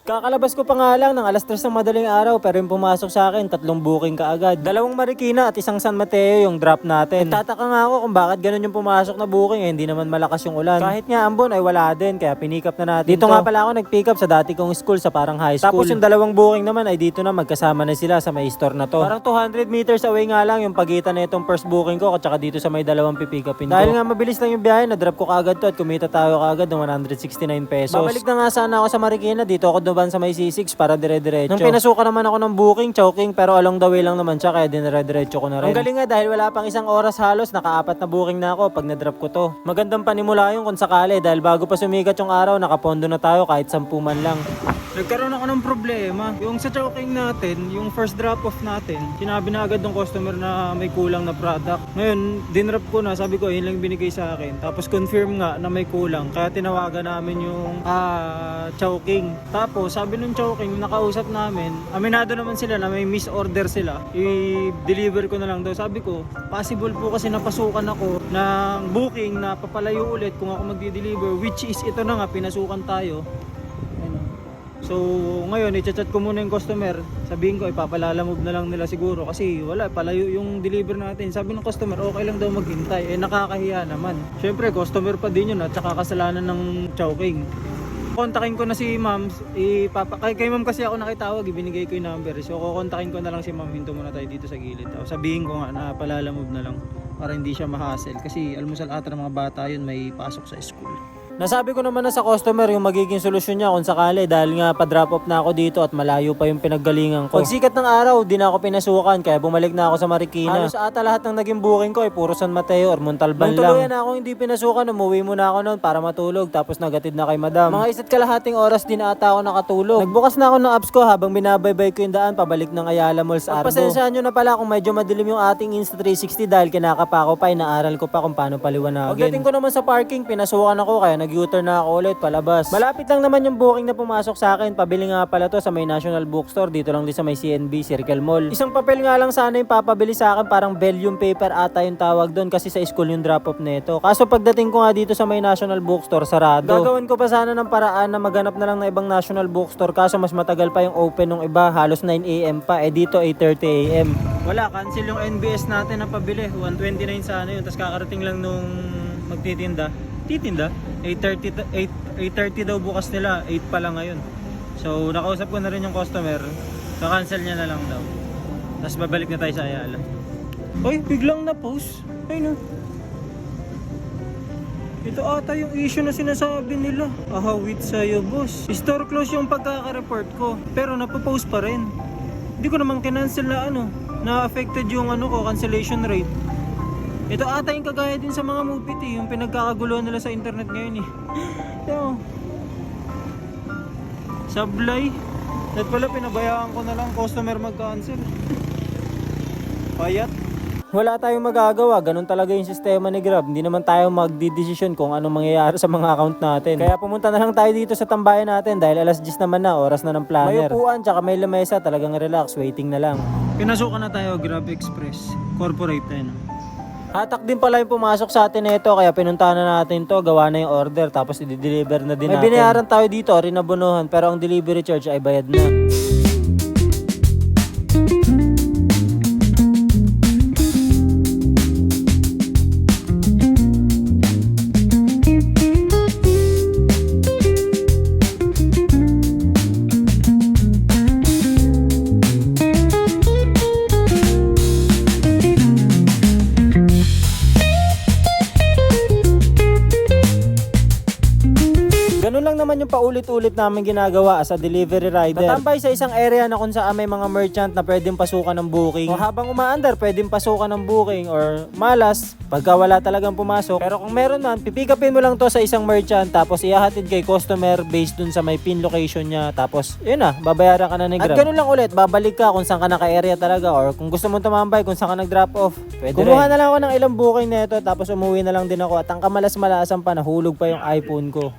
Kakalabas ko pa nga lang ng alas 3 ng madaling araw pero yung pumasok sa akin, 3 booking kaagad. 2 Marikina at 1 San Mateo yung drop natin. Nagtataka nga ako kung bakit ganun yung pumasok na booking hindi naman malakas yung ulan. Kahit nga ambon ay wala din kaya pinick up na natin. Dito nga pala ako nag-pick up sa dati kong school sa parang high school. Tapos yung 2 booking naman ay dito na magkasama na sila sa may store na to. Parang 200 meters away nga lang yung pagitan na itong first booking ko at saka dito sa may 2 pipick upin ko. Dahil nga mabilis lang yung biyahe, na-drop ko kaagad to at kumita tayo kaagad ng 169 pesos. Babalik na nga sana ako sa Marikina, dito ako dumaan sa may C6 para dire-diretso. Nung pinasukan naman ako ng booking, choking, pero along the way lang naman siya kaya dinire-diretso ko na rin. Ang galing nga dahil wala pang 1 oras halos, naka-4 na booking na ako pag na-drop ko to. Magandang panimula yun kung sakali dahil bago pa sumikat yung araw, nakapondo na tayo kahit 10 man lang. Nagkaroon ako ng problema. Yung sa choking natin, yung first drop off natin, sinabi na agad ng customer na may kulang na product. Ngayon, dinrap ko na, sabi ko yun lang binigay sa akin. Tapos confirm nga na may kulang. Kaya tinawagan namin yung choking. Tapos sabi nung choking, nakausap namin, aminado naman sila na may misorder sila. I-deliver ko na lang daw. Sabi ko, possible po kasi napasukan ako ng booking na papalayo ulit kung ako magdi-deliver, which is ito na nga, pinasukan tayo. So ngayon i-chat ko muna yung customer, sabihin ko ipapalalamove na lang nila siguro kasi wala, palayo yung deliver natin. Sabi ng customer okay lang daw maghintay, nakakahiya naman. Syempre customer pa din yun at saka kasalanan ng choking. Kontakin ko na si ma'am, kay ma'am kasi ako nakitawag, ibinigay ko yung number. So kukontakin ko na lang si ma'am, hinto muna tayo dito sa gilid. Tapos sabihin ko nga na palalamove na lang para hindi siya ma-hassle kasi almusal ata ng mga bata yun may pasok sa school. Nasabi ko naman na sa customer yung magiging solusyon niya kung sakali dahil nga pa-drop off na ako dito at malayo pa yung pinaggalingan ko. Pagsikat ng araw, di na ako pinasukan kaya bumalik na ako sa Marikina. Halos ata lahat ng naging booking ko ay puro San Mateo or Montalban lang. Nung tuluyan na ako hindi pinasukan, umuwi muna ako noon para matulog tapos nagatid na kay madam. Mga 1.5 oras din ata ako nakatulog. Nagbukas na ako ng apps ko habang binabaybay ko yung daan pabalik ng Ayala Malls Argo. Pasensyahan nyo na pala kung medyo madilim yung ating Insta360 dahil kinakapa ko pa, inaaral ko pa kung paano paliwanagin. Pagdating ko naman sa parking, pinasukan ako kaya nag-U-turn na ako ulit palabas. Malapit lang naman yung booking na pumasok sa akin. Pabili nga pala to sa may National Bookstore. Dito lang din sa may CNB Circle Mall. Isang papel nga lang sana yung papabili sa akin. Parang vellum paper ata yung tawag doon kasi sa school yung drop off nito. Kaso pagdating ko nga dito sa may National Bookstore, sarado. Gagawin ko pa sana ng paraan na maganap na lang na ibang National Bookstore. Kaso mas matagal pa yung open ng iba. Halos 9 AM pa. Dito 8:30 AM. Wala, cancel yung NBS natin na pabili. 129 sana yun. Tapos kakarating lang nung magtitinda. 8:30 daw bukas nila, 8 pa lang ngayon. So nakausap ko na rin yung customer, ka-cancel niya na lang daw. Tapos babalik na tayo sa Ayala. Oy, biglang na-post. Ay no. Ito ata yung issue na sinasabi nila. Ahawit sa'yo boss. Store close yung pagkaka-report ko, pero napopost pa rin. Hindi ko naman kinancel na na affected yung ko, cancellation rate. Ito ata yung kagaya din sa mga movie yung pinagkakaguluhan nila sa internet ngayon Yo. Sablay. At pala pinabayaan ko na lang customer mag-cancel. Payat. Wala tayong magagawa, ganun talaga yung sistema ni Grab. Hindi naman tayo magdidesisyon kung anong mangyayari sa mga account natin. Kaya pumunta na lang tayo dito sa tambayan natin dahil alas 10 naman na, oras na ng planner. May upuan, tsaka may lamesa, talagang relax, waiting na lang. Pinasukan na tayo, Grab Express. Corporate na Hatak din pala yung pumasok sa atin nito kaya pinuntahan na natin to, gawa na yung order tapos i-deliver na din natin. May binayaran tayo dito, rin nabunuhan pero ang delivery charge ay bayad na. Ganun lang naman yung paulit-ulit namin ginagawa as a delivery rider. Tatambay sa isang area na kung saan may mga merchant na pwedeng pasukan ng booking. O habang umaandar, pwedeng pasukan ng booking or malas pagka wala talagang pumasok. Pero kung meron man, pipikapin mo lang to sa isang merchant tapos ihahatid kay customer based dun sa may pin location niya. Tapos yun na, babayaran ka na ni Grab. At ganun lang ulit, babalik ka kung saan ka naka-area talaga or kung gusto mong tumambay kung saan ka nag-drop off. Pwede kumuha rin. Na lang ako ng ilang booking nito tapos umuwi na lang din ako at ang kamalas-malasan pa nahulog pa yung iPhone ko.